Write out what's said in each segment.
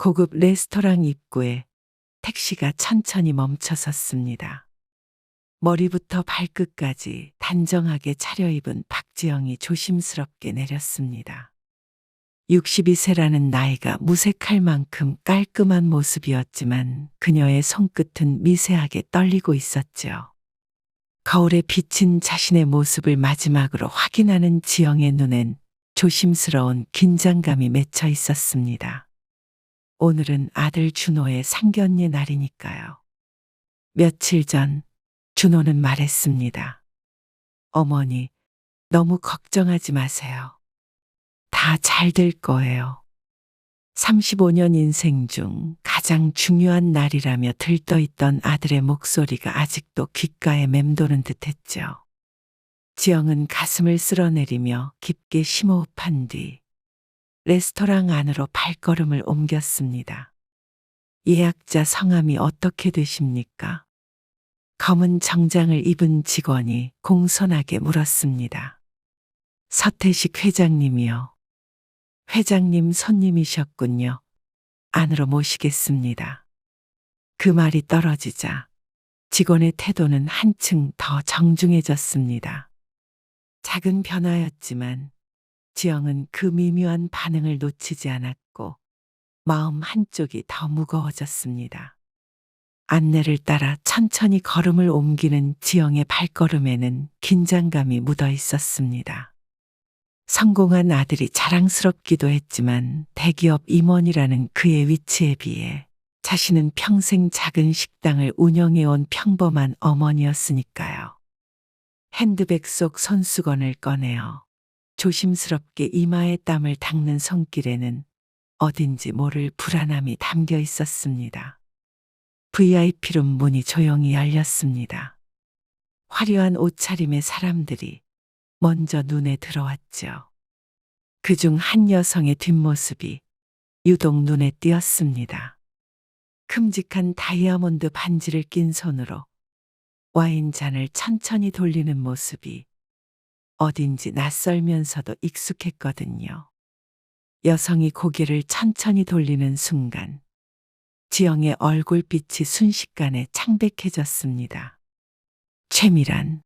고급 레스토랑 입구에 택시가 천천히 멈춰 섰습니다. 머리부터 발끝까지 단정하게 차려입은 박지영이 조심스럽게 내렸습니다. 62세라는 나이가 무색할 만큼 깔끔한 모습이었지만 그녀의 손끝은 미세하게 떨리고 있었죠. 거울에 비친 자신의 모습을 마지막으로 확인하는 지영의 눈엔 조심스러운 긴장감이 맺혀 있었습니다. 오늘은 아들 준호의 상견례 날이니까요. 며칠 전 준호는 말했습니다. 어머니, 너무 걱정하지 마세요. 다 잘 될 거예요. 35년 인생 중 가장 중요한 날이라며 들떠있던 아들의 목소리가 아직도 귓가에 맴도는 듯했죠. 지영은 가슴을 쓸어내리며 깊게 심호흡한 뒤 레스토랑 안으로 발걸음을 옮겼습니다. 예약자 성함이 어떻게 되십니까? 검은 정장을 입은 직원이 공손하게 물었습니다. 서태식 회장님이요. 회장님 손님이셨군요. 안으로 모시겠습니다. 그 말이 떨어지자 직원의 태도는 한층 더 정중해졌습니다. 작은 변화였지만 지영은 그 미묘한 반응을 놓치지 않았고 마음 한쪽이 더 무거워졌습니다. 안내를 따라 천천히 걸음을 옮기는 지영의 발걸음에는 긴장감이 묻어 있었습니다. 성공한 아들이 자랑스럽기도 했지만 대기업 임원이라는 그의 위치에 비해 자신은 평생 작은 식당을 운영해온 평범한 어머니였으니까요. 핸드백 속 손수건을 꺼내어 조심스럽게 이마에 땀을 닦는 손길에는 어딘지 모를 불안함이 담겨 있었습니다. VIP룸 문이 조용히 열렸습니다. 화려한 옷차림의 사람들이 먼저 눈에 들어왔죠. 그중 한 여성의 뒷모습이 유독 눈에 띄었습니다. 큼직한 다이아몬드 반지를 낀 손으로 와인잔을 천천히 돌리는 모습이 어딘지 낯설면서도 익숙했거든요. 여성이 고개를 천천히 돌리는 순간 지영의 얼굴빛이 순식간에 창백해졌습니다. 최미란.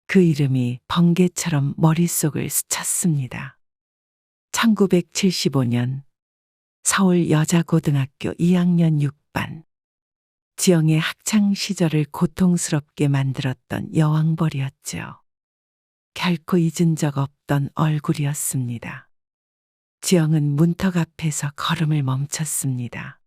그 이름이 번개처럼 머릿속을 스쳤습니다. 1975년 서울 여자고등학교 2학년 6반. 지영의 학창 시절을 고통스럽게 만들었던 여왕벌이었죠. 결코 잊은 적 없던 얼굴이었습니다. 지영은 문턱 앞에서 걸음을 멈췄습니다.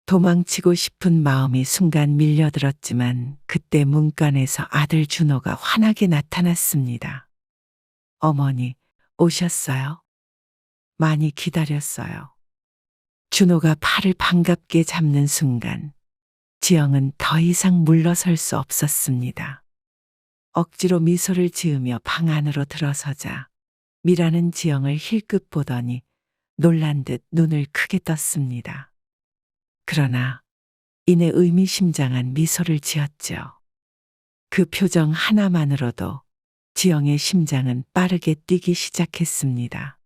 도망치고 싶은 마음이 순간 밀려들었지만 그때 문간에서 아들 준호가 환하게 나타났습니다. 어머니, 오셨어요? 많이 기다렸어요. 준호가 팔을 반갑게 잡는 순간 지영은 더 이상 물러설 수 없었습니다. 억지로 미소를 지으며 방 안으로 들어서자 미라는 지영을 힐끗 보더니 놀란 듯 눈을 크게 떴습니다. 그러나 이내 의미심장한 미소를 지었죠. 그 표정 하나만으로도 지영의 심장은 빠르게 뛰기 시작했습니다.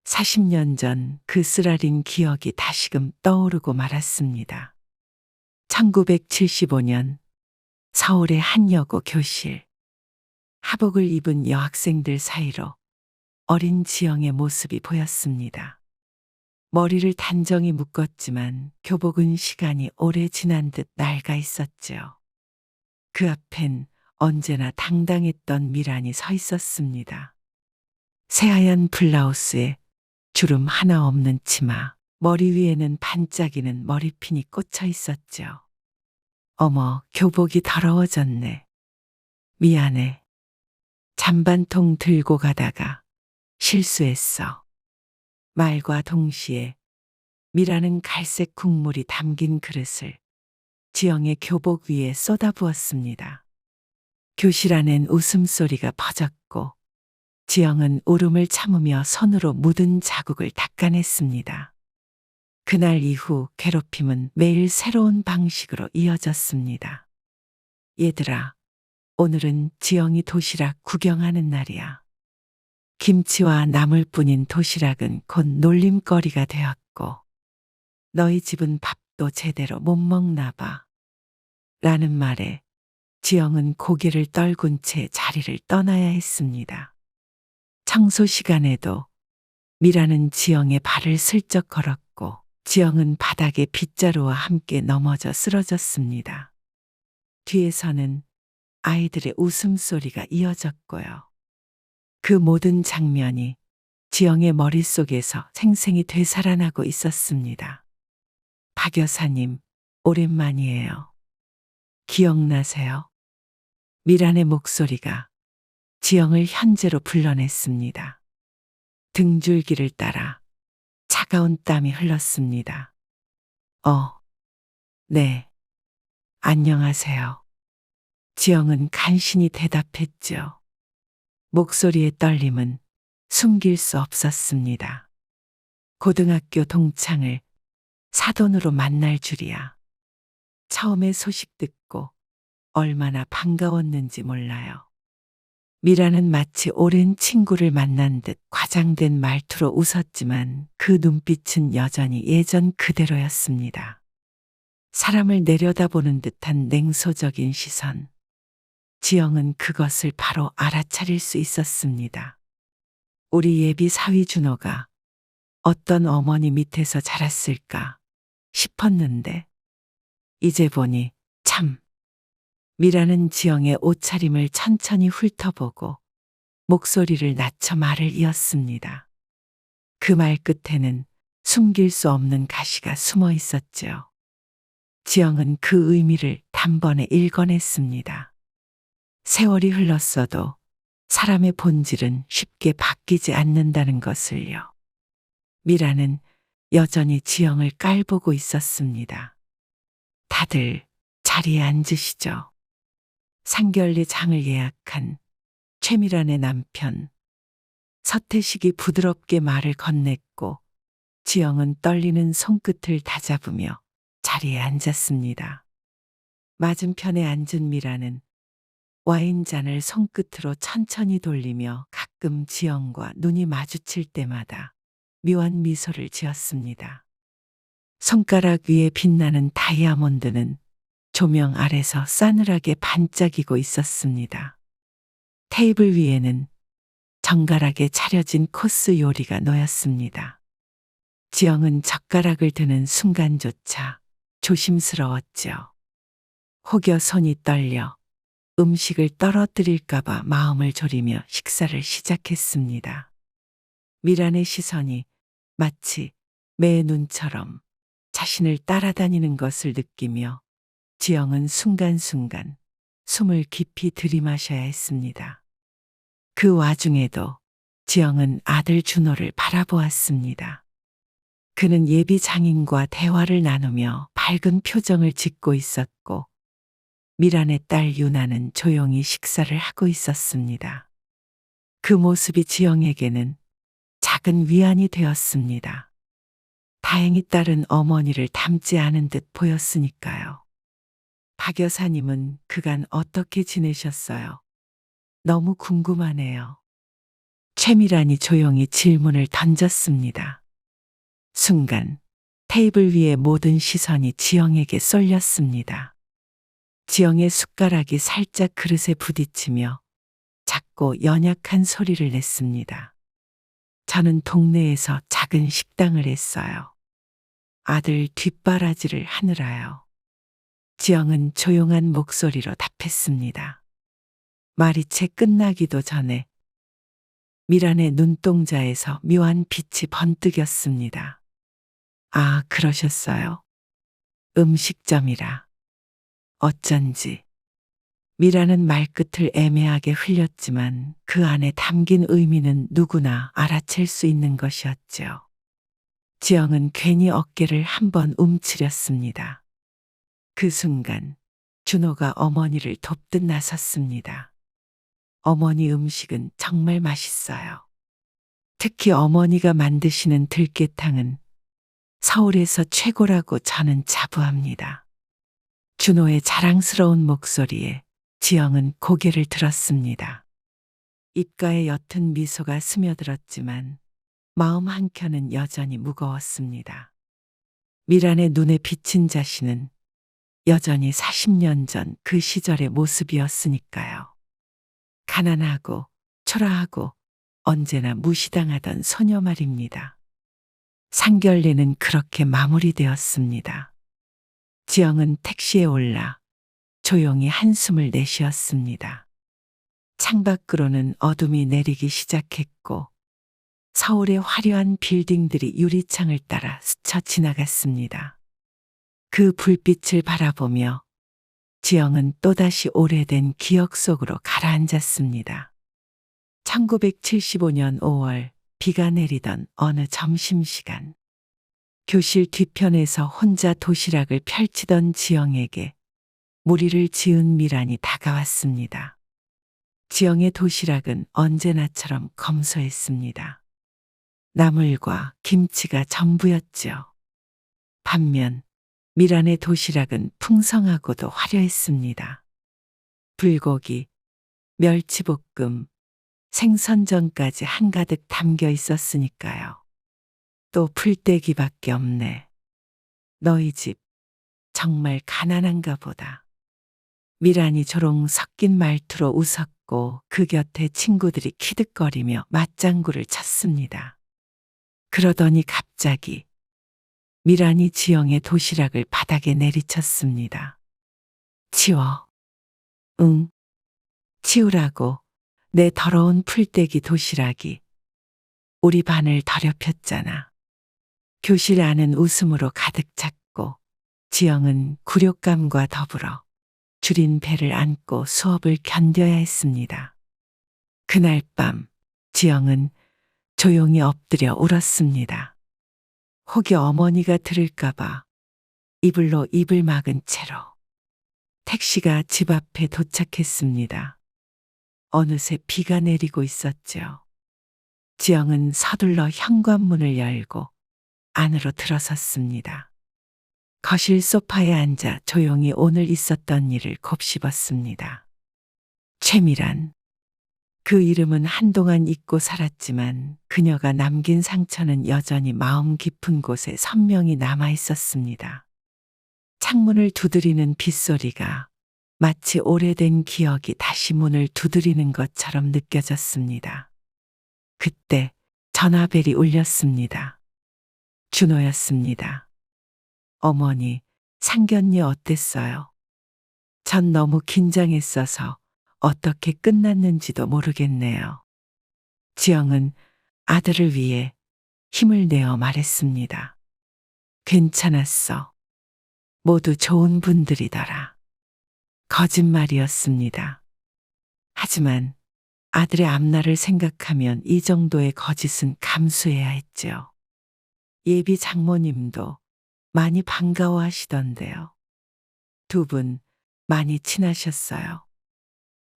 40년 전 그 쓰라린 기억이 다시금 떠오르고 말았습니다. 1975년 서울의 한 여고 교실. 하복을 입은 여학생들 사이로 어린 지영의 모습이 보였습니다. 머리를 단정히 묶었지만 교복은 시간이 오래 지난 듯 낡아 있었죠. 그 앞엔 언제나 당당했던 미란이 서 있었습니다. 새하얀 블라우스에 주름 하나 없는 치마, 머리 위에는 반짝이는 머리핀이 꽂혀 있었죠. 어머, 교복이 더러워졌네. 미안해. 잔반통 들고 가다가 실수했어. 말과 동시에 미라는 갈색 국물이 담긴 그릇을 지영의 교복 위에 쏟아부었습니다. 교실 안엔 웃음소리가 퍼졌고 지영은 울음을 참으며 손으로 묻은 자국을 닦아냈습니다. 그날 이후 괴롭힘은 매일 새로운 방식으로 이어졌습니다. 얘들아, 오늘은 지영이 도시락 구경하는 날이야. 김치와 나물뿐인 도시락은 곧 놀림거리가 되었고 너희 집은 밥도 제대로 못 먹나 봐. 라는 말에 지영은 고개를 떨군 채 자리를 떠나야 했습니다. 청소 시간에도 미라는 지영의 발을 슬쩍 걸었고 지영은 바닥에 빗자루와 함께 넘어져 쓰러졌습니다. 뒤에서는 아이들의 웃음소리가 이어졌고요. 그 모든 장면이 지영의 머릿속에서 생생히 되살아나고 있었습니다. 박 여사님, 오랜만이에요. 기억나세요? 미란의 목소리가 지영을 현재로 불러냈습니다. 등줄기를 따라 차가운 땀이 흘렀습니다. 네. 안녕하세요. 지영은 간신히 대답했죠. 목소리의 떨림은 숨길 수 없었습니다. 고등학교 동창을 사돈으로 만날 줄이야. 처음에 소식 듣고 얼마나 반가웠는지 몰라요. 미라는 마치 오랜 친구를 만난 듯 과장된 말투로 웃었지만 그 눈빛은 여전히 예전 그대로였습니다. 사람을 내려다보는 듯한 냉소적인 시선. 지영은 그것을 바로 알아차릴 수 있었습니다. 우리 예비 사위 준호가 어떤 어머니 밑에서 자랐을까 싶었는데 이제 보니 참. 미라는 지영의 옷차림을 천천히 훑어보고 목소리를 낮춰 말을 이었습니다. 그 말 끝에는 숨길 수 없는 가시가 숨어 있었죠. 지영은 그 의미를 단번에 읽어냈습니다. 세월이 흘렀어도 사람의 본질은 쉽게 바뀌지 않는다는 것을요. 미라는 여전히 지영을 깔보고 있었습니다. 다들 자리에 앉으시죠. 상견례 장을 예약한 최미란의 남편 서태식이 부드럽게 말을 건넸고 지영은 떨리는 손끝을 다잡으며 자리에 앉았습니다. 맞은편에 앉은 미라는 와인잔을 손끝으로 천천히 돌리며 가끔 지영과 눈이 마주칠 때마다 묘한 미소를 지었습니다. 손가락 위에 빛나는 다이아몬드는 조명 아래서 싸늘하게 반짝이고 있었습니다. 테이블 위에는 정갈하게 차려진 코스 요리가 놓였습니다. 지영은 젓가락을 드는 순간조차 조심스러웠죠. 혹여 손이 떨려 음식을 떨어뜨릴까봐 마음을 졸이며 식사를 시작했습니다. 미란의 시선이 마치 매의 눈처럼 자신을 따라다니는 것을 느끼며 지영은 순간순간 숨을 깊이 들이마셔야 했습니다. 그 와중에도 지영은 아들 준호를 바라보았습니다. 그는 예비 장인과 대화를 나누며 밝은 표정을 짓고 있었고 미란의 딸 유나는 조용히 식사를 하고 있었습니다. 그 모습이 지영에게는 작은 위안이 되었습니다. 다행히 딸은 어머니를 닮지 않은 듯 보였으니까요. 박 여사님은 그간 어떻게 지내셨어요? 너무 궁금하네요. 최미란이 조용히 질문을 던졌습니다. 순간 테이블 위의 모든 시선이 지영에게 쏠렸습니다. 지영의 숟가락이 살짝 그릇에 부딪히며 작고 연약한 소리를 냈습니다. 저는 동네에서 작은 식당을 했어요. 아들 뒷바라지를 하느라요. 지영은 조용한 목소리로 답했습니다. 말이 채 끝나기도 전에 미란의 눈동자에서 묘한 빛이 번뜩였습니다. 아, 그러셨어요. 음식점이라. 어쩐지. 미라는 말끝을 애매하게 흘렸지만 그 안에 담긴 의미는 누구나 알아챌 수 있는 것이었죠. 지영은 괜히 어깨를 한번 움츠렸습니다. 그 순간 준호가 어머니를 돕듯 나섰습니다. 어머니 음식은 정말 맛있어요. 특히 어머니가 만드시는 들깨탕은 서울에서 최고라고 저는 자부합니다. 준호의 자랑스러운 목소리에 지영은 고개를 들었습니다. 입가에 옅은 미소가 스며들었지만 마음 한켠은 여전히 무거웠습니다. 미란의 눈에 비친 자신은 여전히 40년 전 그 시절의 모습이었으니까요. 가난하고 초라하고 언제나 무시당하던 소녀 말입니다. 상견례는 그렇게 마무리되었습니다. 지영은 택시에 올라 조용히 한숨을 내쉬었습니다. 창밖으로는 어둠이 내리기 시작했고 서울의 화려한 빌딩들이 유리창을 따라 스쳐 지나갔습니다. 그 불빛을 바라보며 지영은 또다시 오래된 기억 속으로 가라앉았습니다. 1975년 5월 비가 내리던 어느 점심시간, 교실 뒤편에서 혼자 도시락을 펼치던 지영에게 무리를 지은 미란이 다가왔습니다. 지영의 도시락은 언제나처럼 검소했습니다. 나물과 김치가 전부였죠. 반면 미란의 도시락은 풍성하고도 화려했습니다. 불고기, 멸치볶음, 생선전까지 한가득 담겨 있었으니까요. 또 풀떼기밖에 없네. 너희 집 정말 가난한가 보다. 미란이 조롱 섞인 말투로 웃었고 그 곁에 친구들이 키득거리며 맞장구를 쳤습니다. 그러더니 갑자기 미란이 지영의 도시락을 바닥에 내리쳤습니다. 치워. 응. 치우라고. 내 더러운 풀떼기 도시락이 우리 반을 더럽혔잖아. 교실 안은 웃음으로 가득 찼고 지영은 굴욕감과 더불어 줄인 배를 안고 수업을 견뎌야 했습니다. 그날 밤 지영은 조용히 엎드려 울었습니다. 혹여 어머니가 들을까봐 이불로 입을 막은 채로. 택시가 집 앞에 도착했습니다. 어느새 비가 내리고 있었죠. 지영은 서둘러 현관문을 열고 안으로 들어섰습니다. 거실 소파에 앉아 조용히 오늘 있었던 일을 곱씹었습니다. 최미란. 그 이름은 한동안 잊고 살았지만 그녀가 남긴 상처는 여전히 마음 깊은 곳에 선명히 남아 있었습니다. 창문을 두드리는 빗소리가 마치 오래된 기억이 다시 문을 두드리는 것처럼 느껴졌습니다. 그때 전화벨이 울렸습니다. 준호였습니다. 어머니, 상견례 어땠어요? 전 너무 긴장했어서 어떻게 끝났는지도 모르겠네요. 지영은 아들을 위해 힘을 내어 말했습니다. 괜찮았어. 모두 좋은 분들이더라. 거짓말이었습니다. 하지만 아들의 앞날을 생각하면 이 정도의 거짓은 감수해야 했죠. 예비 장모님도 많이 반가워하시던데요. 두 분 많이 친하셨어요.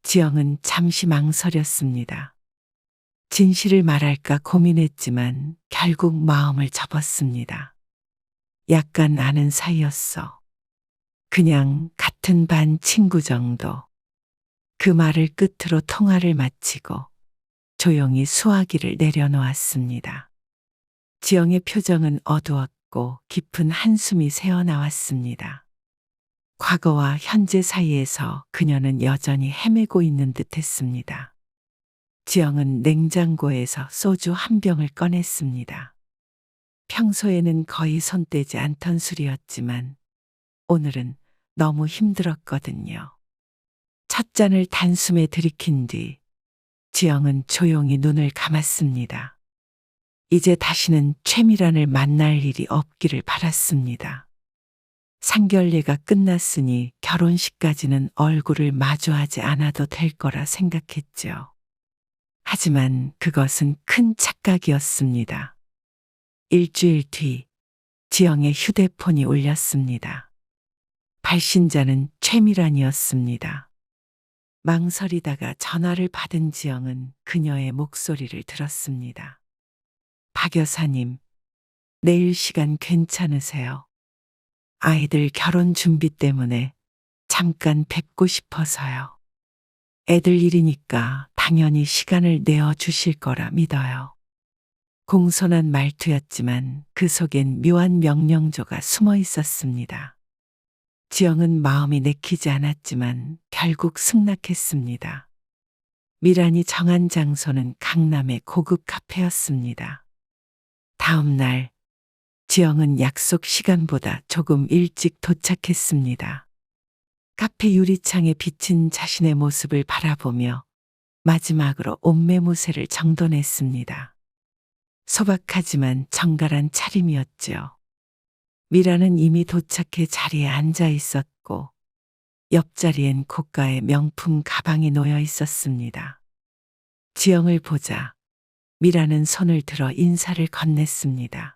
지영은 잠시 망설였습니다. 진실을 말할까 고민했지만 결국 마음을 접었습니다. 약간 아는 사이였어. 그냥 같은 반 친구 정도. 그 말을 끝으로 통화를 마치고 조용히 수화기를 내려놓았습니다. 지영의 표정은 어두웠고 깊은 한숨이 새어나왔습니다. 과거와 현재 사이에서 그녀는 여전히 헤매고 있는 듯했습니다. 지영은 냉장고에서 소주 한 병을 꺼냈습니다. 평소에는 거의 손 떼지 않던 술이었지만 오늘은 너무 힘들었거든요. 첫 잔을 단숨에 들이킨 뒤 지영은 조용히 눈을 감았습니다. 이제 다시는 최미란을 만날 일이 없기를 바랐습니다. 상견례가 끝났으니 결혼식까지는 얼굴을 마주하지 않아도 될 거라 생각했죠. 하지만 그것은 큰 착각이었습니다. 일주일 뒤 지영의 휴대폰이 울렸습니다. 발신자는 최미란이었습니다. 망설이다가 전화를 받은 지영은 그녀의 목소리를 들었습니다. 박 여사님, 내일 시간 괜찮으세요? 아이들 결혼 준비 때문에 잠깐 뵙고 싶어서요. 애들 일이니까 당연히 시간을 내어 주실 거라 믿어요. 공손한 말투였지만 그 속엔 묘한 명령조가 숨어 있었습니다. 지영은 마음이 내키지 않았지만 결국 승낙했습니다. 미란이 정한 장소는 강남의 고급 카페였습니다. 다음 날 지영은 약속 시간보다 조금 일찍 도착했습니다. 카페 유리창에 비친 자신의 모습을 바라보며 마지막으로 옷매무새를 정돈했습니다. 소박하지만 정갈한 차림이었죠. 미라는 이미 도착해 자리에 앉아 있었고 옆자리엔 고가의 명품 가방이 놓여 있었습니다. 지영을 보자 미라는 손을 들어 인사를 건넸습니다.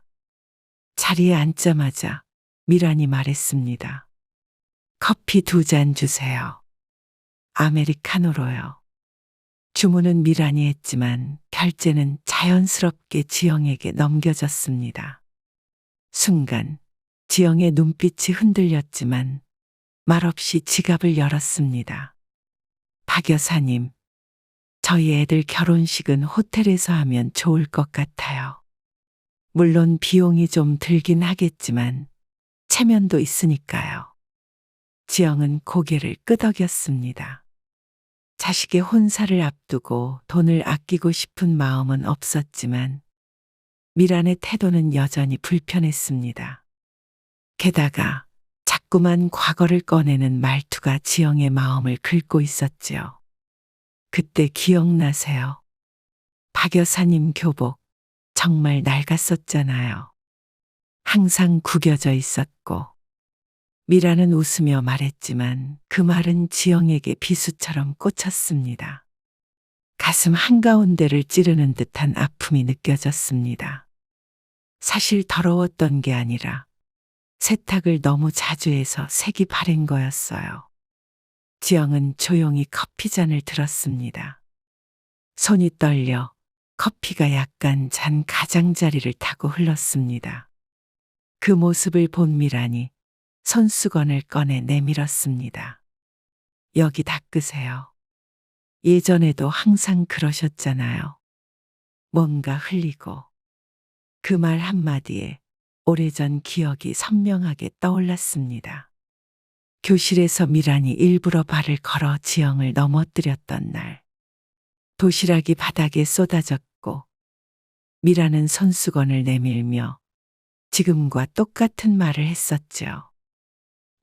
자리에 앉자마자 미란이 말했습니다. 커피 2잔 주세요. 아메리카노로요. 주문은 미란이 했지만 결제는 자연스럽게 지영에게 넘겨졌습니다. 순간 지영의 눈빛이 흔들렸지만 말없이 지갑을 열었습니다. 박 여사님, 저희 애들 결혼식은 호텔에서 하면 좋을 것 같아요. 물론 비용이 좀 들긴 하겠지만 체면도 있으니까요. 지영은 고개를 끄덕였습니다. 자식의 혼사를 앞두고 돈을 아끼고 싶은 마음은 없었지만 미란의 태도는 여전히 불편했습니다. 게다가 자꾸만 과거를 꺼내는 말투가 지영의 마음을 긁고 있었지요. 그때 기억나세요? 박 여사님 교복 정말 낡았었잖아요. 항상 구겨져 있었고. 미라는 웃으며 말했지만 그 말은 지영에게 비수처럼 꽂혔습니다. 가슴 한가운데를 찌르는 듯한 아픔이 느껴졌습니다. 사실 더러웠던 게 아니라 세탁을 너무 자주 해서 색이 바랜 거였어요. 지영은 조용히 커피잔을 들었습니다. 손이 떨려 커피가 약간 잔 가장자리를 타고 흘렀습니다. 그 모습을 본 미란이 손수건을 꺼내 내밀었습니다. 여기 닦으세요. 예전에도 항상 그러셨잖아요. 뭔가 흘리고. 그 말 한마디에 오래전 기억이 선명하게 떠올랐습니다. 교실에서 미란이 일부러 발을 걸어 지영을 넘어뜨렸던 날. 도시락이 바닥에 쏟아졌고 미란은 손수건을 내밀며 지금과 똑같은 말을 했었죠.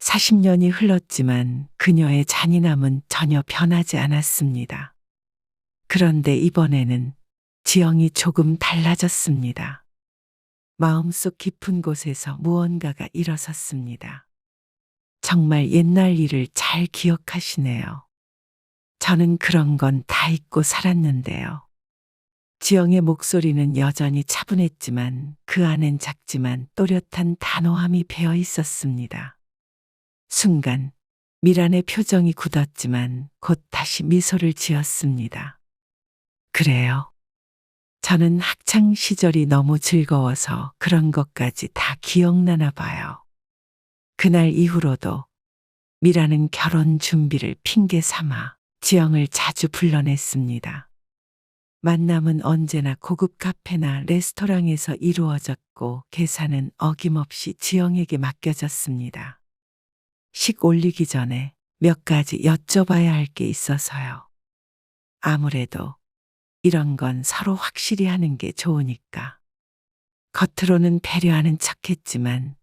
40년이 흘렀지만 그녀의 잔인함은 전혀 변하지 않았습니다. 그런데 이번에는 지영이 조금 달라졌습니다. 마음속 깊은 곳에서 무언가가 일어섰습니다. 정말 옛날 일을 잘 기억하시네요. 저는 그런 건 다 잊고 살았는데요. 지영의 목소리는 여전히 차분했지만 그 안엔 작지만 또렷한 단호함이 배어 있었습니다. 순간 미란의 표정이 굳었지만 곧 다시 미소를 지었습니다. 그래요. 저는 학창 시절이 너무 즐거워서 그런 것까지 다 기억나나 봐요. 그날 이후로도 미라는 결혼 준비를 핑계 삼아 지영을 자주 불러냈습니다. 만남은 언제나 고급 카페나 레스토랑에서 이루어졌고 계산은 어김없이 지영에게 맡겨졌습니다. 식 올리기 전에 몇 가지 여쭤봐야 할 게 있어서요. 아무래도 이런 건 서로 확실히 하는 게 좋으니까. 겉으로는 배려하는 척했지만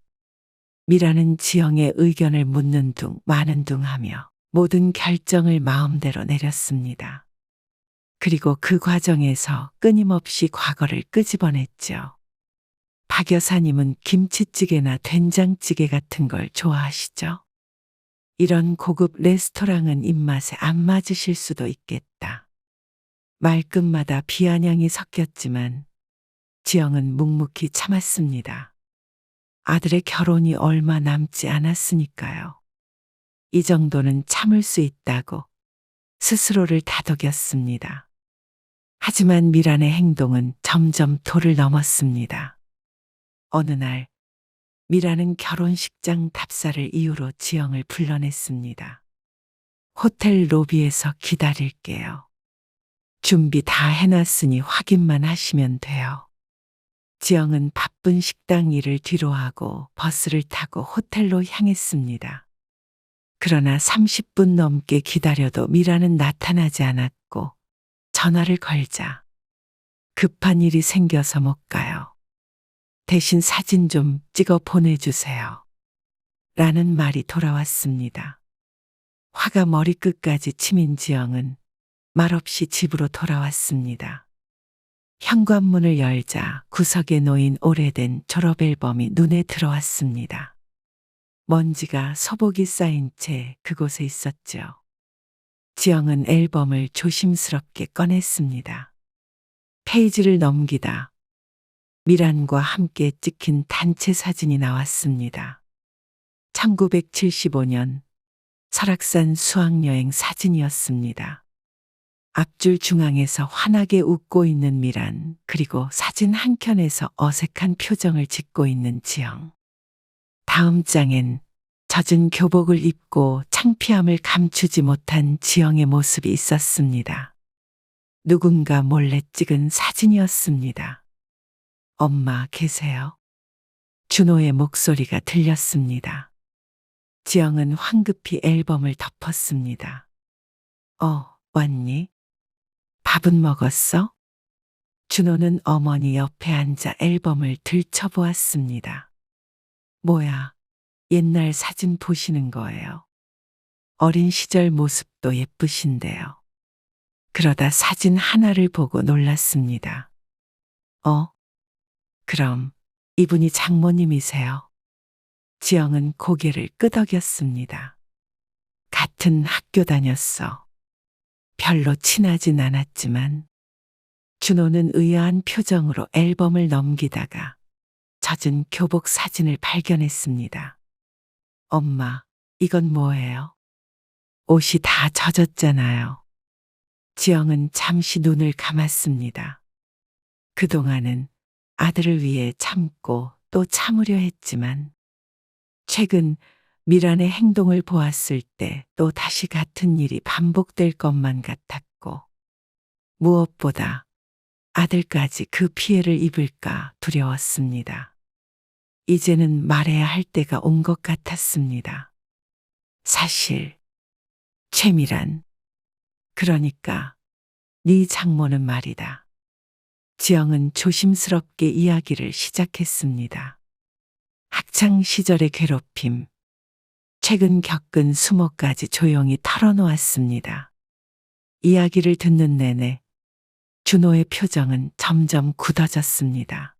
미라는 지영의 의견을 묻는 둥 마는 둥 하며 모든 결정을 마음대로 내렸습니다. 그리고 그 과정에서 끊임없이 과거를 끄집어냈죠. 박 여사님은 김치찌개나 된장찌개 같은 걸 좋아하시죠? 이런 고급 레스토랑은 입맛에 안 맞으실 수도 있겠다. 말끝마다 비아냥이 섞였지만 지영은 묵묵히 참았습니다. 아들의 결혼이 얼마 남지 않았으니까요. 이 정도는 참을 수 있다고 스스로를 다독였습니다. 하지만 미란의 행동은 점점 도를 넘었습니다. 어느 날 미라는 결혼식장 답사를 이유로 지영을 불러냈습니다. 호텔 로비에서 기다릴게요. 준비 다 해놨으니 확인만 하시면 돼요. 지영은 바쁜 식당 일을 뒤로하고 버스를 타고 호텔로 향했습니다. 그러나 30분 넘게 기다려도 미라는 나타나지 않았고 전화를 걸자 급한 일이 생겨서 못 가요. 대신 사진 좀 찍어 보내주세요. 라는 말이 돌아왔습니다. 화가 머리끝까지 치민 지영은 말없이 집으로 돌아왔습니다. 현관문을 열자 구석에 놓인 오래된 졸업 앨범이 눈에 들어왔습니다. 먼지가 소복이 쌓인 채 그곳에 있었죠. 지영은 앨범을 조심스럽게 꺼냈습니다. 페이지를 넘기다 미란과 함께 찍힌 단체 사진이 나왔습니다. 1975년 설악산 수학여행 사진이었습니다. 앞줄 중앙에서 환하게 웃고 있는 미란, 그리고 사진 한 켠에서 어색한 표정을 짓고 있는 지영. 다음 장엔 젖은 교복을 입고 창피함을 감추지 못한 지영의 모습이 있었습니다. 누군가 몰래 찍은 사진이었습니다. 엄마 계세요? 준호의 목소리가 들렸습니다. 지영은 황급히 앨범을 덮었습니다. 왔니? 밥은 먹었어? 준호는 어머니 옆에 앉아 앨범을 들춰보았습니다. 뭐야, 옛날 사진 보시는 거예요. 어린 시절 모습도 예쁘신데요. 그러다 사진 하나를 보고 놀랐습니다. 그럼 이분이 장모님이세요? 지영은 고개를 끄덕였습니다. 같은 학교 다녔어. 별로 친하진 않았지만. 준호는 의아한 표정으로 앨범을 넘기다가 젖은 교복 사진을 발견했습니다. 엄마, 이건 뭐예요? 옷이 다 젖었잖아요. 지영은 잠시 눈을 감았습니다. 그동안은 아들을 위해 참고 또 참으려 했지만 최근 미란의 행동을 보았을 때 또 다시 같은 일이 반복될 것만 같았고 무엇보다 아들까지 그 피해를 입을까 두려웠습니다. 이제는 말해야 할 때가 온 것 같았습니다. 사실 최미란, 그러니까 네 장모는 말이다. 지영은 조심스럽게 이야기를 시작했습니다. 학창 시절의 괴롭힘, 최근 겪은 수모까지 조용히 털어놓았습니다. 이야기를 듣는 내내 준호의 표정은 점점 굳어졌습니다.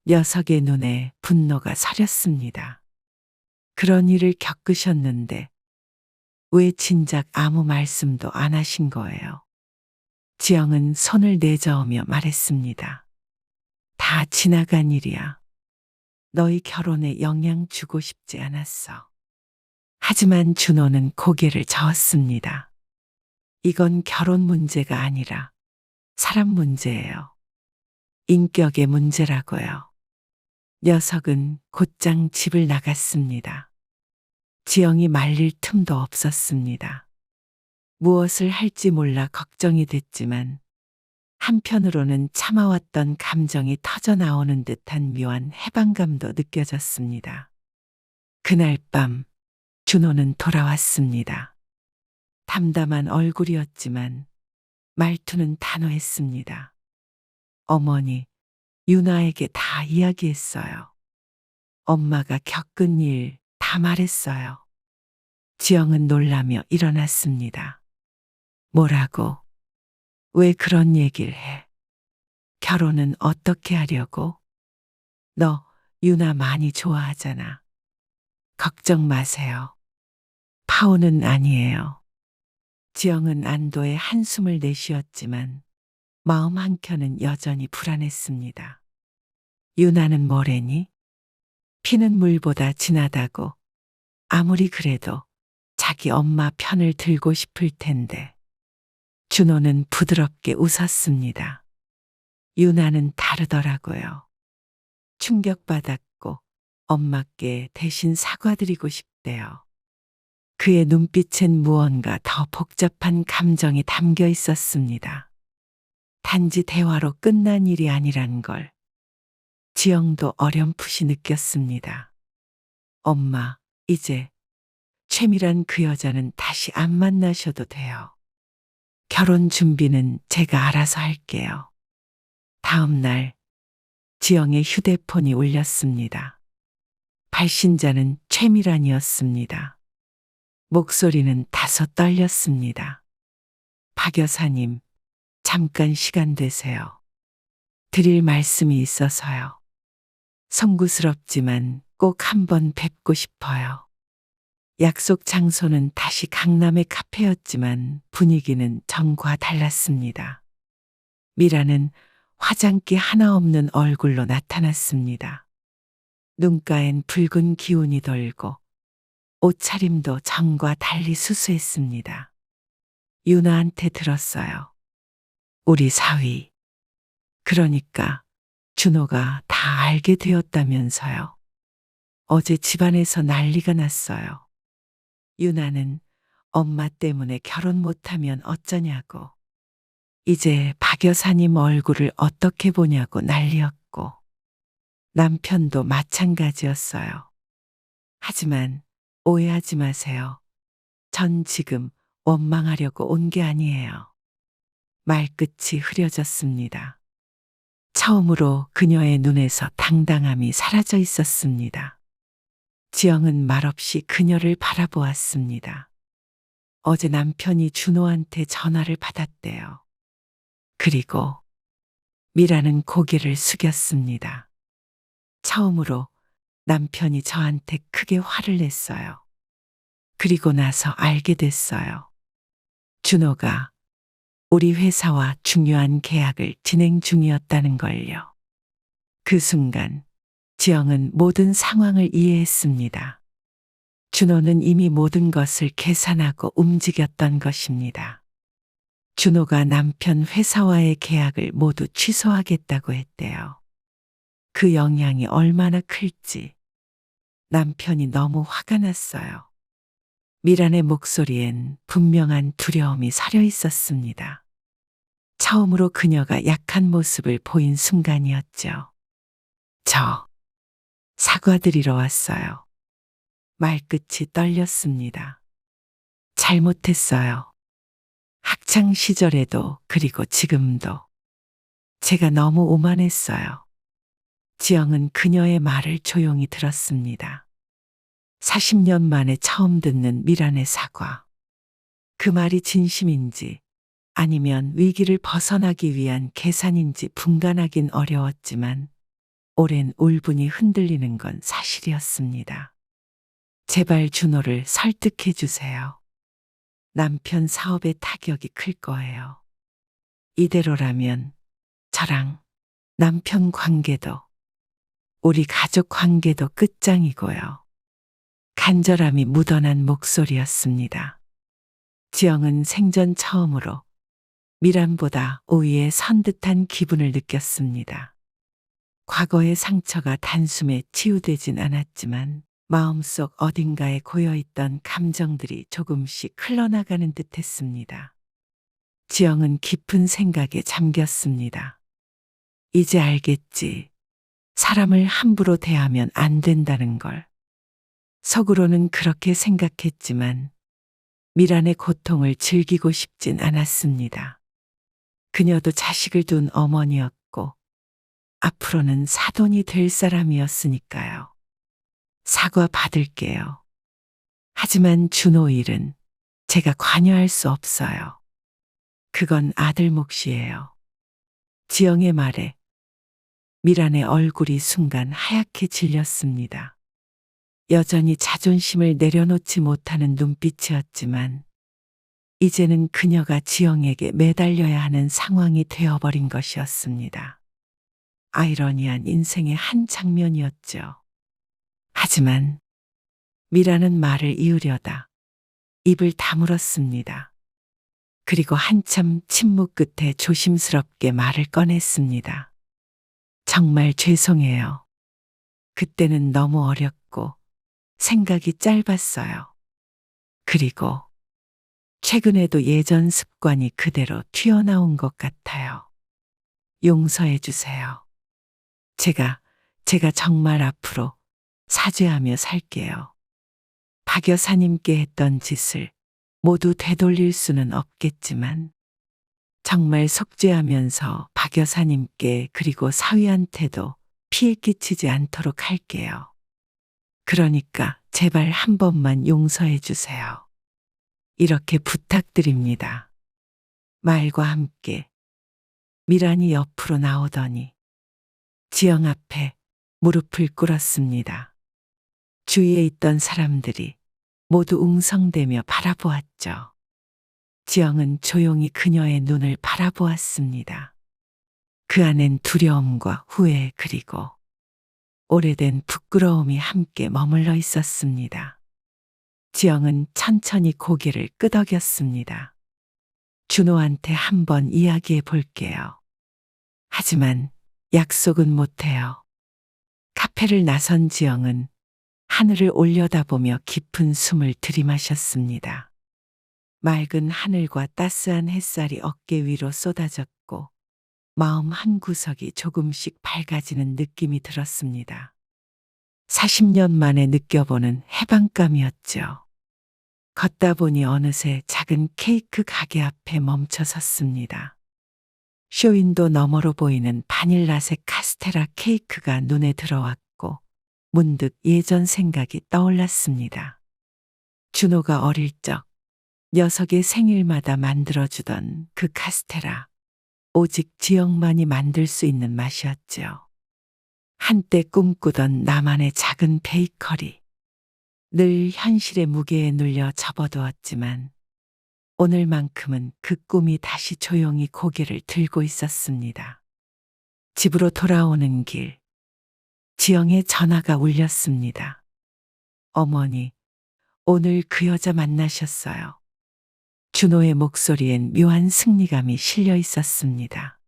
녀석의 눈에 분노가 서렸습니다. 그런 일을 겪으셨는데 왜 진작 아무 말씀도 안 하신 거예요? 지영은 손을 내저으며 말했습니다. 다 지나간 일이야. 너희 결혼에 영향 주고 싶지 않았어. 하지만 준호는 고개를 저었습니다. 이건 결혼 문제가 아니라 사람 문제예요. 인격의 문제라고요. 녀석은 곧장 집을 나갔습니다. 지영이 말릴 틈도 없었습니다. 무엇을 할지 몰라 걱정이 됐지만 한편으로는 참아왔던 감정이 터져나오는 듯한 묘한 해방감도 느껴졌습니다. 그날 밤 준호는 돌아왔습니다. 담담한 얼굴이었지만 말투는 단호했습니다. 어머니, 유나에게 다 이야기했어요. 엄마가 겪은 일 다 말했어요. 지영은 놀라며 일어났습니다. 뭐라고? 왜 그런 얘기를 해? 결혼은 어떻게 하려고? 너 유나 많이 좋아하잖아. 걱정 마세요. 파혼은 아니에요. 지영은 안도의 한숨을 내쉬었지만 마음 한켠은 여전히 불안했습니다. 유나는 뭐래니? 피는 물보다 진하다고. 아무리 그래도 자기 엄마 편을 들고 싶을 텐데. 준호는 부드럽게 웃었습니다. 유나는 다르더라고요. 충격받았고 엄마께 대신 사과드리고 싶대요. 그의 눈빛엔 무언가 더 복잡한 감정이 담겨 있었습니다. 단지 대화로 끝난 일이 아니란 걸 지영도 어렴풋이 느꼈습니다. 엄마, 이제 최미란 그 여자는 다시 안 만나셔도 돼요. 결혼 준비는 제가 알아서 할게요. 다음 날 지영의 휴대폰이 울렸습니다. 발신자는 최미란이었습니다. 목소리는 다소 떨렸습니다. 박 여사님, 잠깐 시간 되세요. 드릴 말씀이 있어서요. 송구스럽지만 꼭 한번 뵙고 싶어요. 약속 장소는 다시 강남의 카페였지만 분위기는 전과 달랐습니다. 미라는 화장기 하나 없는 얼굴로 나타났습니다. 눈가엔 붉은 기운이 돌고 옷차림도 전과 달리 수수했습니다. 유나한테 들었어요. 우리 사위. 그러니까 준호가 다 알게 되었다면서요. 어제 집안에서 난리가 났어요. 유나는 엄마 때문에 결혼 못하면 어쩌냐고. 이제 박 여사님 얼굴을 어떻게 보냐고 난리였고 남편도 마찬가지였어요. 하지만 오해하지 마세요. 전 지금 원망하려고 온 게 아니에요. 말끝이 흐려졌습니다. 처음으로 그녀의 눈에서 당당함이 사라져 있었습니다. 지영은 말없이 그녀를 바라보았습니다. 어제 남편이 준호한테 전화를 받았대요. 그리고 미라는 고개를 숙였습니다. 처음으로 남편이 저한테 크게 화를 냈어요. 그리고 나서 알게 됐어요. 준호가 우리 회사와 중요한 계약을 진행 중이었다는 걸요. 그 순간 지영은 모든 상황을 이해했습니다. 준호는 이미 모든 것을 계산하고 움직였던 것입니다. 준호가 남편 회사와의 계약을 모두 취소하겠다고 했대요. 그 영향이 얼마나 클지 남편이 너무 화가 났어요. 미란의 목소리엔 분명한 두려움이 서려 있었습니다. 처음으로 그녀가 약한 모습을 보인 순간이었죠. 저 사과드리러 왔어요. 말끝이 떨렸습니다. 잘못했어요. 학창 시절에도 그리고 지금도 제가 너무 오만했어요. 지영은 그녀의 말을 조용히 들었습니다. 40년 만에 처음 듣는 미란의 사과. 그 말이 진심인지 아니면 위기를 벗어나기 위한 계산인지 분간하긴 어려웠지만 오랜 울분이 흔들리는 건 사실이었습니다. 제발 준호를 설득해 주세요. 남편 사업의 타격이 클 거예요. 이대로라면 저랑 남편 관계도 우리 가족 관계도 끝장이고요. 간절함이 묻어난 목소리였습니다. 지영은 생전 처음으로 미란보다 우위에 선 듯한 기분을 느꼈습니다. 과거의 상처가 단숨에 치유되진 않았지만 마음속 어딘가에 고여있던 감정들이 조금씩 흘러나가는 듯 했습니다. 지영은 깊은 생각에 잠겼습니다. 이제 알겠지. 사람을 함부로 대하면 안 된다는 걸. 속으로는 그렇게 생각했지만 미란의 고통을 즐기고 싶진 않았습니다. 그녀도 자식을 둔 어머니였고 앞으로는 사돈이 될 사람이었으니까요. 사과 받을게요. 하지만 준호 일은 제가 관여할 수 없어요. 그건 아들 몫이에요. 지영의 말에 미란의 얼굴이 순간 하얗게 질렸습니다. 여전히 자존심을 내려놓지 못하는 눈빛이었지만 이제는 그녀가 지영에게 매달려야 하는 상황이 되어버린 것이었습니다. 아이러니한 인생의 한 장면이었죠. 하지만 미라는 말을 이으려다 입을 다물었습니다. 그리고 한참 침묵 끝에 조심스럽게 말을 꺼냈습니다. 정말 죄송해요. 그때는 너무 어렸고 생각이 짧았어요. 그리고 최근에도 예전 습관이 그대로 튀어나온 것 같아요. 용서해 주세요. 제가 제가 정말 앞으로 사죄하며 살게요. 박 여사님께 했던 짓을 모두 되돌릴 수는 없겠지만 정말 속죄하면서 박 여사님께 그리고 사위한테도 피해 끼치지 않도록 할게요. 그러니까 제발 한 번만 용서해 주세요. 이렇게 부탁드립니다. 말과 함께 미란이 옆으로 나오더니 지영 앞에 무릎을 꿇었습니다. 주위에 있던 사람들이 모두 웅성대며 바라보았죠. 지영은 조용히 그녀의 눈을 바라보았습니다. 그 안엔 두려움과 후회 그리고 오래된 부끄러움이 함께 머물러 있었습니다. 지영은 천천히 고개를 끄덕였습니다. 준호한테 한번 이야기해 볼게요. 하지만 약속은 못해요. 카페를 나선 지영은 하늘을 올려다보며 깊은 숨을 들이마셨습니다. 맑은 하늘과 따스한 햇살이 어깨 위로 쏟아졌고 마음 한구석이 조금씩 밝아지는 느낌이 들었습니다. 40년 만에 느껴보는 해방감이었죠. 걷다 보니 어느새 작은 케이크 가게 앞에 멈춰 섰습니다. 쇼윈도 너머로 보이는 바닐라색 카스테라 케이크가 눈에 들어왔고 문득 예전 생각이 떠올랐습니다. 준호가 어릴 적 녀석의 생일마다 만들어주던 그 카스테라. 오직 지영만이 만들 수 있는 맛이었죠. 한때 꿈꾸던 나만의 작은 베이커리. 늘 현실의 무게에 눌려 접어두었지만 오늘만큼은 그 꿈이 다시 조용히 고개를 들고 있었습니다. 집으로 돌아오는 길, 지영의 전화가 울렸습니다. 어머니, 오늘 그 여자 만나셨어요. 준호의 목소리엔 묘한 승리감이 실려 있었습니다.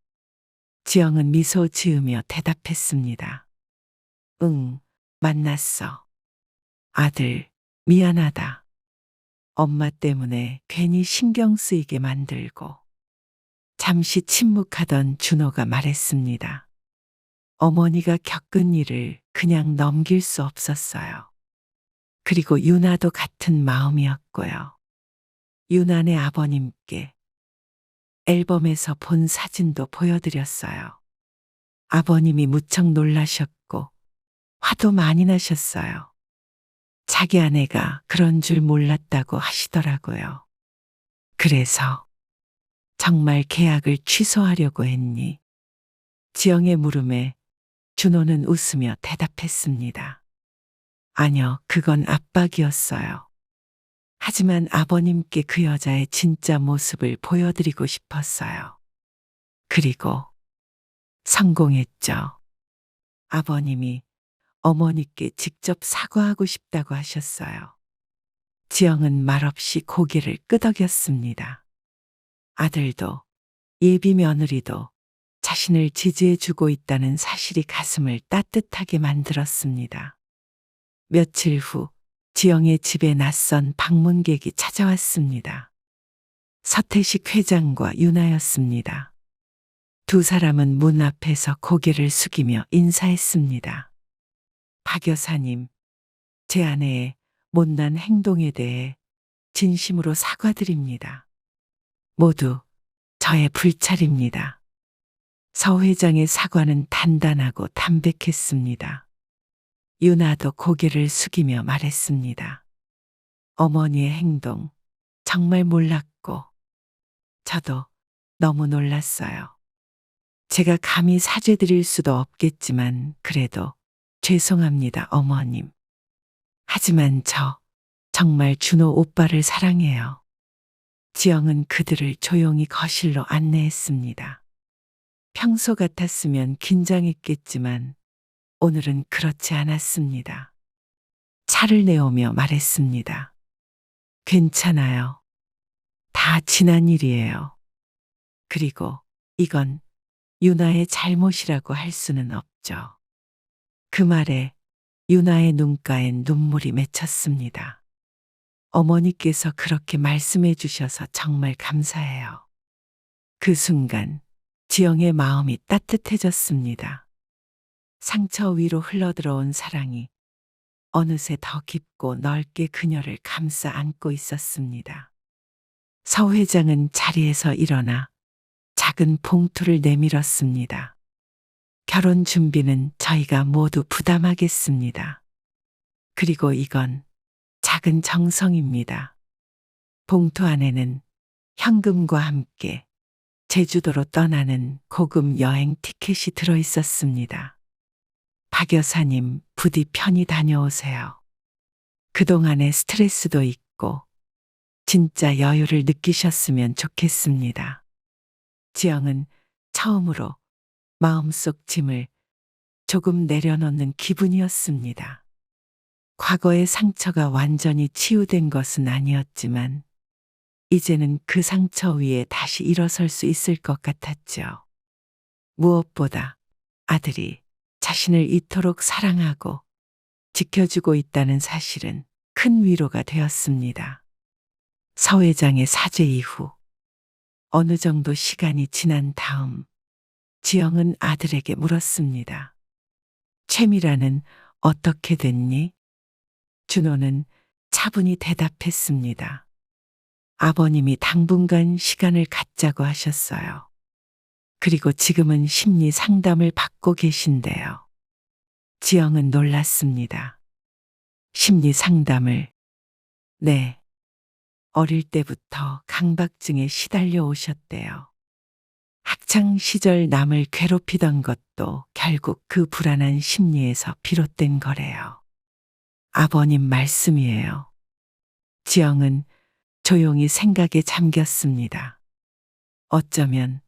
지영은 미소 지으며 대답했습니다. 응, 만났어. 아들, 미안하다. 엄마 때문에 괜히 신경 쓰이게 만들고. 잠시 침묵하던 준호가 말했습니다. 어머니가 겪은 일을 그냥 넘길 수 없었어요. 그리고 유나도 같은 마음이었고요. 유나네 아버님께 앨범에서 본 사진도 보여드렸어요. 아버님이 무척 놀라셨고 화도 많이 나셨어요. 자기 아내가 그런 줄 몰랐다고 하시더라고요. 그래서 정말 계약을 취소하려고 했니? 지영의 물음에 준호는 웃으며 대답했습니다. 아니요, 그건 압박이었어요. 하지만 아버님께 그 여자의 진짜 모습을 보여드리고 싶었어요. 그리고 성공했죠. 아버님이 어머니께 직접 사과하고 싶다고 하셨어요. 지영은 말없이 고개를 끄덕였습니다. 아들도 예비 며느리도 자신을 지지해주고 있다는 사실이 가슴을 따뜻하게 만들었습니다. 며칠 후 지영의 집에 낯선 방문객이 찾아왔습니다. 서태식 회장과 유나였습니다. 두 사람은 문 앞에서 고개를 숙이며 인사했습니다. 박 여사님, 제 아내의 못난 행동에 대해 진심으로 사과드립니다. 모두 저의 불찰입니다. 서 회장의 사과는 단단하고 담백했습니다. 유나도 고개를 숙이며 말했습니다. 어머니의 행동 정말 몰랐고 저도 너무 놀랐어요. 제가 감히 사죄드릴 수도 없겠지만 그래도 죄송합니다, 어머님. 하지만 저 정말 준호 오빠를 사랑해요. 지영은 그들을 조용히 거실로 안내했습니다. 평소 같았으면 긴장했겠지만 오늘은 그렇지 않았습니다. 차를 내오며 말했습니다. 괜찮아요. 다 지난 일이에요. 그리고 이건 유나의 잘못이라고 할 수는 없죠. 그 말에 유나의 눈가엔 눈물이 맺혔습니다. 어머니께서 그렇게 말씀해 주셔서 정말 감사해요. 그 순간 지영의 마음이 따뜻해졌습니다. 상처 위로 흘러들어온 사랑이 어느새 더 깊고 넓게 그녀를 감싸 안고 있었습니다. 서 회장은 자리에서 일어나 작은 봉투를 내밀었습니다. 결혼 준비는 저희가 모두 부담하겠습니다. 그리고 이건 작은 정성입니다. 봉투 안에는 현금과 함께 제주도로 떠나는 고급 여행 티켓이 들어 있었습니다. 박 여사님, 부디 편히 다녀오세요. 그동안의 스트레스도 있고 진짜 여유를 느끼셨으면 좋겠습니다. 지영은 처음으로 마음속 짐을 조금 내려놓는 기분이었습니다. 과거의 상처가 완전히 치유된 것은 아니었지만 이제는 그 상처 위에 다시 일어설 수 있을 것 같았죠. 무엇보다 아들이 자신을 이토록 사랑하고 지켜주고 있다는 사실은 큰 위로가 되었습니다. 서 회장의 사죄 이후 어느 정도 시간이 지난 다음 지영은 아들에게 물었습니다. 최미라는 어떻게 됐니? 준호는 차분히 대답했습니다. 아버님이 당분간 시간을 갖자고 하셨어요. 그리고 지금은 심리 상담을 받고 계신데요. 지영은 놀랐습니다. 심리 상담을? 네. 어릴 때부터 강박증에 시달려 오셨대요. 학창 시절 남을 괴롭히던 것도 결국 그 불안한 심리에서 비롯된 거래요. 아버님 말씀이에요. 지영은 조용히 생각에 잠겼습니다. 어쩌면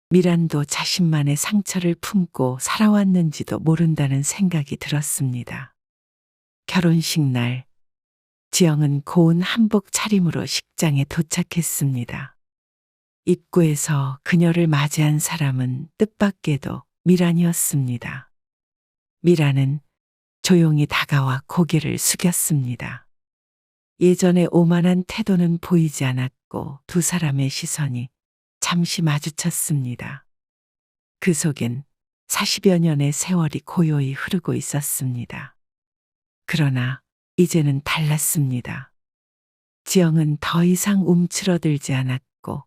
미란도 자신만의 상처를 품고 살아왔는지도 모른다는 생각이 들었습니다. 결혼식 날, 지영은 고운 한복 차림으로 식장에 도착했습니다. 입구에서 그녀를 맞이한 사람은 뜻밖에도 미란이었습니다. 미란은 조용히 다가와 고개를 숙였습니다. 예전의 오만한 태도는 보이지 않았고 두 사람의 시선이 잠시 마주쳤습니다. 그 속엔 40여 년의 세월이 고요히 흐르고 있었습니다. 그러나 이제는 달랐습니다. 지영은 더 이상 움츠러들지 않았고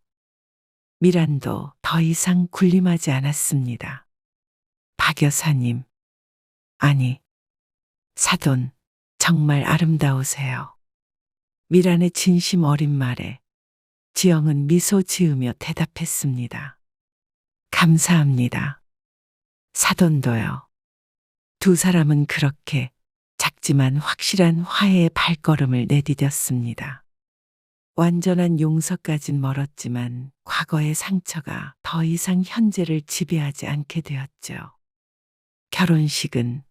미란도 더 이상 군림하지 않았습니다. 박 여사님, 아니, 사돈, 정말 아름다우세요. 미란의 진심 어린 말에 지영은 미소 지으며 대답했습니다. 감사합니다. 사돈도요. 두 사람은 그렇게 작지만 확실한 화해의 발걸음을 내디뎠습니다. 완전한 용서까진 멀었지만 과거의 상처가 더 이상 현재를 지배하지 않게 되었죠. 결혼식은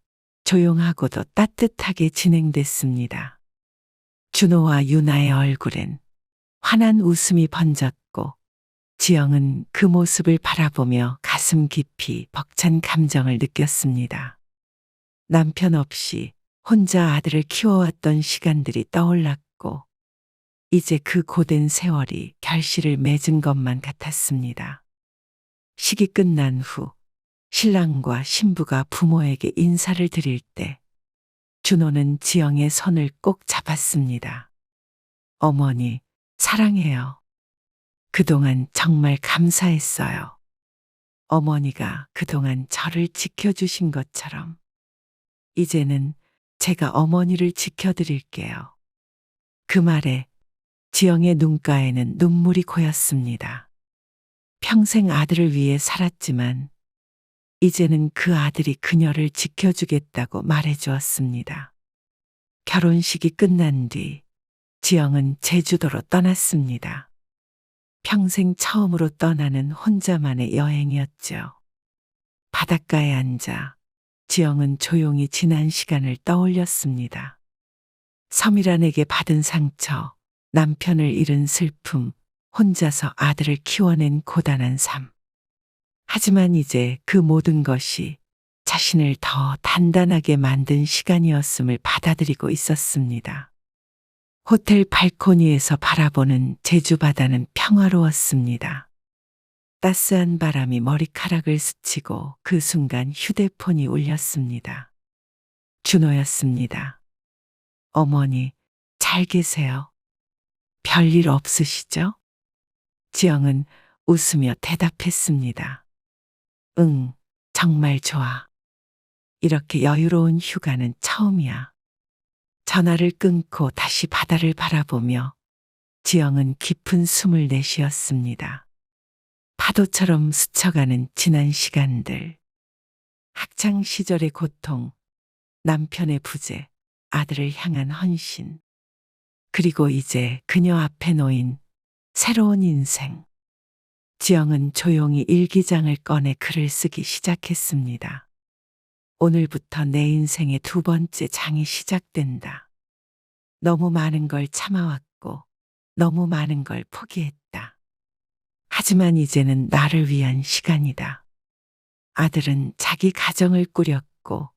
조용하고도 따뜻하게 진행됐습니다. 준호와 유나의 얼굴엔 환한 웃음이 번졌고 지영은 그 모습을 바라보며 가슴 깊이 벅찬 감정을 느꼈습니다. 남편 없이 혼자 아들을 키워왔던 시간들이 떠올랐고 이제 그 고된 세월이 결실을 맺은 것만 같았습니다. 식이 끝난 후 신랑과 신부가 부모에게 인사를 드릴 때 준호는 지영의 손을 꼭 잡았습니다. 어머니, 사랑해요. 그동안 정말 감사했어요. 어머니가 그동안 저를 지켜주신 것처럼 이제는 제가 어머니를 지켜드릴게요. 그 말에 지영의 눈가에는 눈물이 고였습니다. 평생 아들을 위해 살았지만 이제는 그 아들이 그녀를 지켜주겠다고 말해주었습니다. 결혼식이 끝난 뒤 지영은 제주도로 떠났습니다. 평생 처음으로 떠나는 혼자만의 여행이었죠. 바닷가에 앉아 지영은 조용히 지난 시간을 떠올렸습니다. 서미란에게 받은 상처, 남편을 잃은 슬픔, 혼자서 아들을 키워낸 고단한 삶. 하지만 이제 그 모든 것이 자신을 더 단단하게 만든 시간이었음을 받아들이고 있었습니다. 호텔 발코니에서 바라보는 제주 바다는 평화로웠습니다. 따스한 바람이 머리카락을 스치고 그 순간 휴대폰이 울렸습니다. 준호였습니다. 어머니, 잘 계세요? 별일 없으시죠? 지영은 웃으며 대답했습니다. 응, 정말 좋아. 이렇게 여유로운 휴가는 처음이야. 전화를 끊고 다시 바다를 바라보며 지영은 깊은 숨을 내쉬었습니다. 파도처럼 스쳐가는 지난 시간들. 학창 시절의 고통, 남편의 부재, 아들을 향한 헌신. 그리고 이제 그녀 앞에 놓인 새로운 인생. 지영은 조용히 일기장을 꺼내 글을 쓰기 시작했습니다. 오늘부터 내 인생의 두 번째 장이 시작된다. 너무 많은 걸 참아왔고, 너무 많은 걸 포기했다. 하지만 이제는 나를 위한 시간이다. 아들은 자기 가정을 꾸렸고,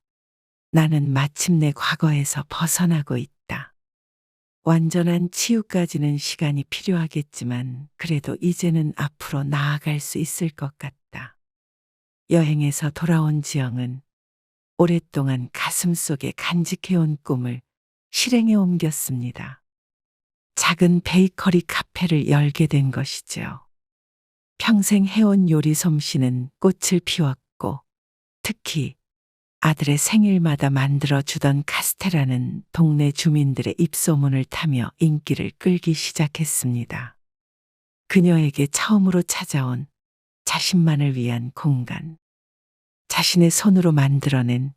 나는 마침내 과거에서 벗어나고 있다. 완전한 치유까지는 시간이 필요하겠지만, 그래도 이제는 앞으로 나아갈 수 있을 것 같다. 여행에서 돌아온 지영은 오랫동안 가슴속에 간직해온 꿈을 실행에 옮겼습니다. 작은 베이커리 카페를 열게 된 것이죠. 평생 해온 요리 솜씨는 꽃을 피웠고, 특히 아들의 생일마다 만들어주던 카스테라는 동네 주민들의 입소문을 타며 인기를 끌기 시작했습니다. 그녀에게 처음으로 찾아온 자신만을 위한 공간. 자신의 손으로 만들어낸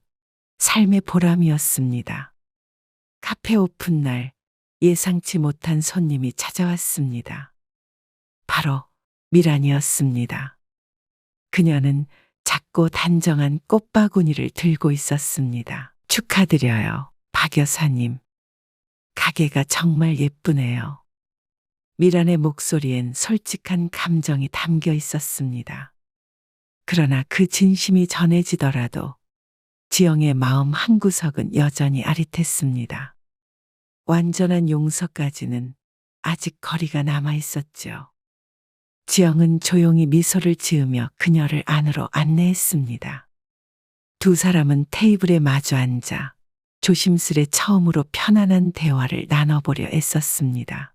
삶의 보람이었습니다. 카페 오픈 날 예상치 못한 손님이 찾아왔습니다. 바로 미란이었습니다. 그녀는 작고 단정한 꽃바구니를 들고 있었습니다. 축하드려요, 박 여사님. 가게가 정말 예쁘네요. 미란의 목소리엔 솔직한 감정이 담겨 있었습니다. 그러나 그 진심이 전해지더라도 지영의 마음 한구석은 여전히 아릿했습니다. 완전한 용서까지는 아직 거리가 남아 있었죠. 지영은 조용히 미소를 지으며 그녀를 안으로 안내했습니다. 두 사람은 테이블에 마주 앉아 조심스레 처음으로 편안한 대화를 나눠보려 애썼습니다.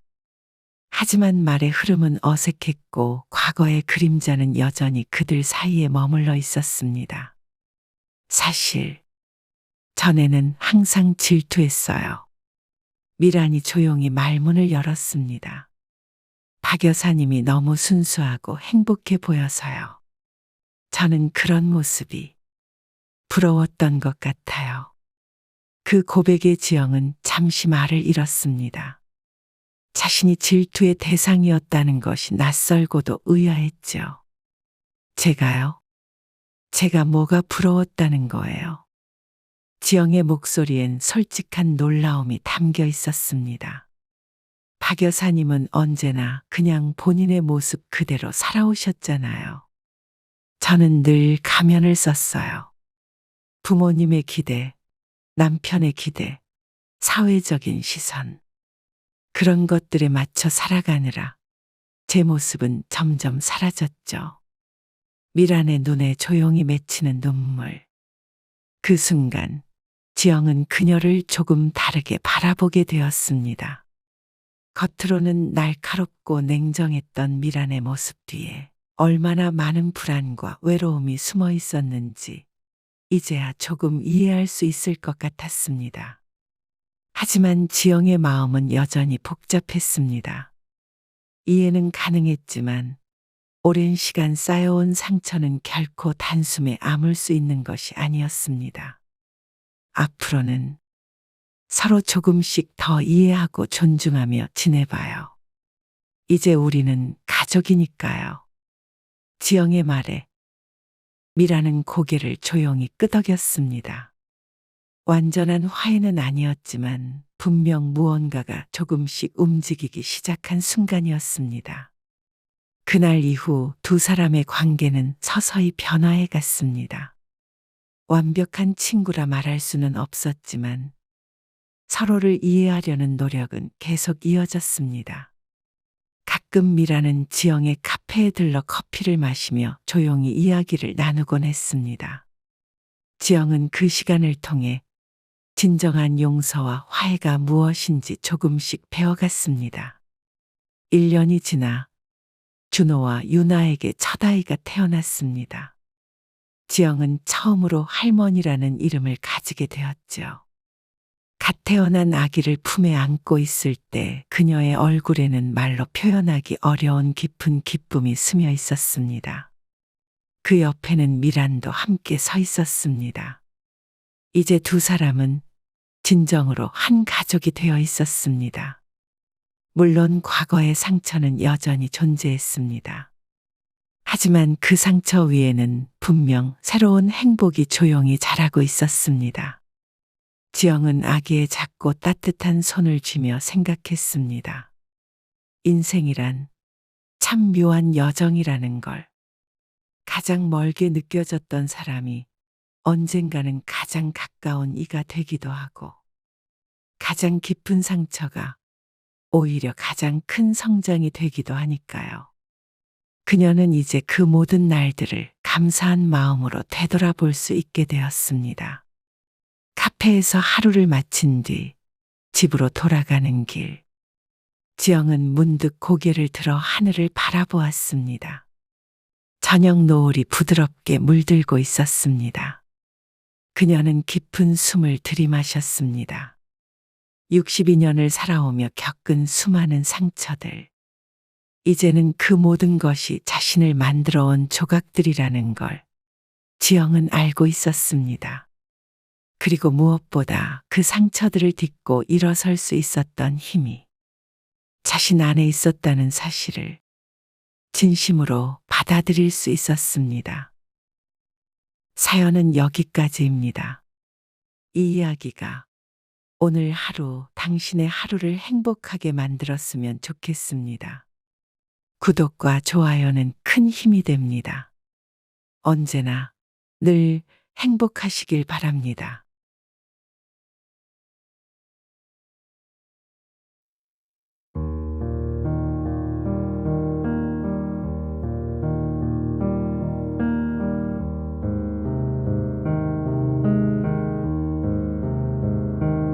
하지만 말의 흐름은 어색했고 과거의 그림자는 여전히 그들 사이에 머물러 있었습니다. 사실 전에는 항상 질투했어요. 미란이 조용히 말문을 열었습니다. 박 여사님이 너무 순수하고 행복해 보여서요. 저는 그런 모습이 부러웠던 것 같아요. 그 고백에 지영은 잠시 말을 잃었습니다. 자신이 질투의 대상이었다는 것이 낯설고도 의아했죠. 제가요? 제가 뭐가 부러웠다는 거예요. 지영의 목소리엔 솔직한 놀라움이 담겨 있었습니다. 박 여사님은 언제나 그냥 본인의 모습 그대로 살아오셨잖아요. 저는 늘 가면을 썼어요. 부모님의 기대, 남편의 기대, 사회적인 시선. 그런 것들에 맞춰 살아가느라 제 모습은 점점 사라졌죠. 미란의 눈에 조용히 맺히는 눈물. 그 순간 지영은 그녀를 조금 다르게 바라보게 되었습니다. 겉으로는 날카롭고 냉정했던 미란의 모습 뒤에 얼마나 많은 불안과 외로움이 숨어 있었는지 이제야 조금 이해할 수 있을 것 같았습니다. 하지만 지영의 마음은 여전히 복잡했습니다. 이해는 가능했지만 오랜 시간 쌓여온 상처는 결코 단숨에 아물 수 있는 것이 아니었습니다. 앞으로는 서로 조금씩 더 이해하고 존중하며 지내봐요. 이제 우리는 가족이니까요. 지영의 말에 미라는 고개를 조용히 끄덕였습니다. 완전한 화해는 아니었지만 분명 무언가가 조금씩 움직이기 시작한 순간이었습니다. 그날 이후 두 사람의 관계는 서서히 변화해 갔습니다. 완벽한 친구라 말할 수는 없었지만 서로를 이해하려는 노력은 계속 이어졌습니다. 가끔 미라는 지영의 카페에 들러 커피를 마시며 조용히 이야기를 나누곤 했습니다. 지영은 그 시간을 통해 진정한 용서와 화해가 무엇인지 조금씩 배워갔습니다. 1년이 지나 준호와 유나에게 첫 아이가 태어났습니다. 지영은 처음으로 할머니라는 이름을 가지게 되었죠. 갓 태어난 아기를 품에 안고 있을 때 그녀의 얼굴에는 말로 표현하기 어려운 깊은 기쁨이 스며 있었습니다. 그 옆에는 미란도 함께 서 있었습니다. 이제 두 사람은 진정으로 한 가족이 되어 있었습니다. 물론 과거의 상처는 여전히 존재했습니다. 하지만 그 상처 위에는 분명 새로운 행복이 조용히 자라고 있었습니다. 지영은 아기의 작고 따뜻한 손을 쥐며 생각했습니다. 인생이란 참 묘한 여정이라는 걸. 가장 멀게 느껴졌던 사람이 언젠가는 가장 가까운 이가 되기도 하고, 가장 깊은 상처가 오히려 가장 큰 성장이 되기도 하니까요. 그녀는 이제 그 모든 날들을 감사한 마음으로 되돌아볼 수 있게 되었습니다. 카페에서 하루를 마친 뒤 집으로 돌아가는 길. 지영은 문득 고개를 들어 하늘을 바라보았습니다. 저녁 노을이 부드럽게 물들고 있었습니다. 그녀는 깊은 숨을 들이마셨습니다. 62년을 살아오며 겪은 수많은 상처들. 이제는 그 모든 것이 자신을 만들어 온 조각들이라는 걸 지영은 알고 있었습니다. 그리고 무엇보다 그 상처들을 딛고 일어설 수 있었던 힘이 자신 안에 있었다는 사실을 진심으로 받아들일 수 있었습니다. 사연은 여기까지입니다. 이 이야기가 오늘 하루 당신의 하루를 행복하게 만들었으면 좋겠습니다. 구독과 좋아요는 큰 힘이 됩니다. 언제나 늘 행복하시길 바랍니다.